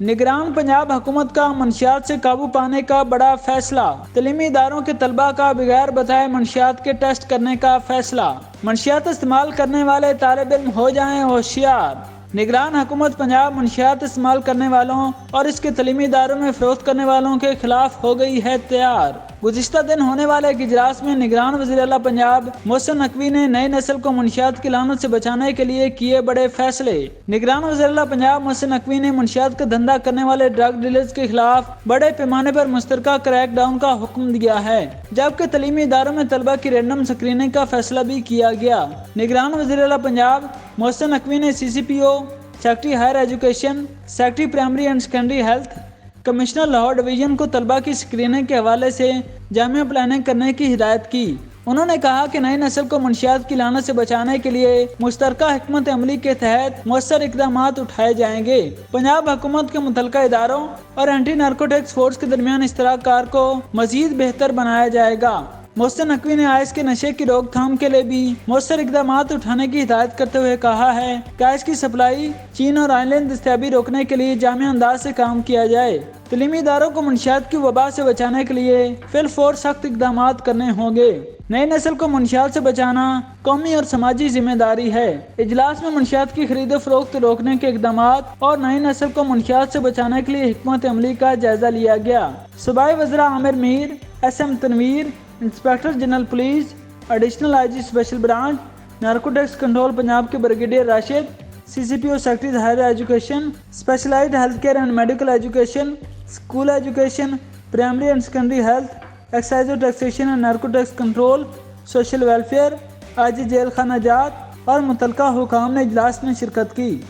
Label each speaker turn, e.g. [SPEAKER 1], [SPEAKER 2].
[SPEAKER 1] نگران پنجاب حکومت کا منشیات سے قابو پانے کا بڑا فیصلہ، تعلیمی اداروں کے طلباء کا بغیر بتائے منشیات کے ٹیسٹ کرنے کا فیصلہ، منشیات استعمال کرنے والے طالب علم ہو جائیں ہوشیار۔ نگران حکومت پنجاب منشیات استعمال کرنے والوں اور اس کے تعلیمی اداروں میں فروخت کرنے والوں کے خلاف ہو گئی ہے تیار۔ گزشتہ دن ہونے والے ایک اجلاس میں نگران وزیر اعلیٰ پنجاب محسن نقوی نے نئی نسل کو منشیات کی لعنت سے بچانے کے لیے کیے بڑے فیصلے۔ نگران وزیر اعلیٰ پنجاب محسن نقوی نے منشیات کا دھندا کرنے والے ڈرگ ڈیلرز کے خلاف بڑے پیمانے پر مشترکہ کریک ڈاؤن کا حکم دیا ہے، جبکہ تعلیمی اداروں میں طلباء کی رینڈم اسکریننگ کا فیصلہ بھی کیا گیا۔ نگران وزیر اعلیٰ پنجاب محسن نقوی نے CCPO، secretary higher education, secretary primary and secondary health, commissioner Lahore division کو طلباء کی اسکریننگ کے حوالے سے جامع پلاننگ کرنے کی ہدایت کی۔ انہوں نے کہا کہ نئی نسل کو منشیات کی لعنت سے بچانے کے لیے مشترکہ حکمت عملی کے تحت مؤثر اقدامات اٹھائے جائیں گے۔ پنجاب حکومت کے متعلقہ اداروں اور اینٹی نارکوٹکس فورس کے درمیان اشتراک کار کو مزید بہتر بنایا جائے گا۔ محسن نقوی نے آئس کے نشے کی روک تھام کے لیے بھی مؤثر اقدامات اٹھانے کی ہدایت کرتے ہوئے کہا ہے کہ آئس کی سپلائی، چین اور آن لائن دستیابی روکنے کے لیے جامع انداز سے کام کیا جائے۔ تعلیمی اداروں کو منشیات کی وبا سے بچانے کے لیے فی الفور سخت اقدامات کرنے ہوں گے۔ نئی نسل کو منشیات سے بچانا قومی اور سماجی ذمہ داری ہے۔ اجلاس میں منشیات کی خرید و فروخت روکنے کے اقدامات اور نئی نسل کو منشیات سے بچانے کے لیے حکمت عملی کا جائزہ لیا گیا۔ صوبائی وزراء Aamir Mir, SM Tanveer, inspector general police, additional IG special branch, narcotics control Punjab کے brigadier Rashid, CCPO secretary higher education, specialised health care and medical education, school education, primary and secondary health, excise اور taxation and narcotics control, social welfare, IG jail خانہ جات اور متعلقہ حکام نے اجلاس میں شرکت کی۔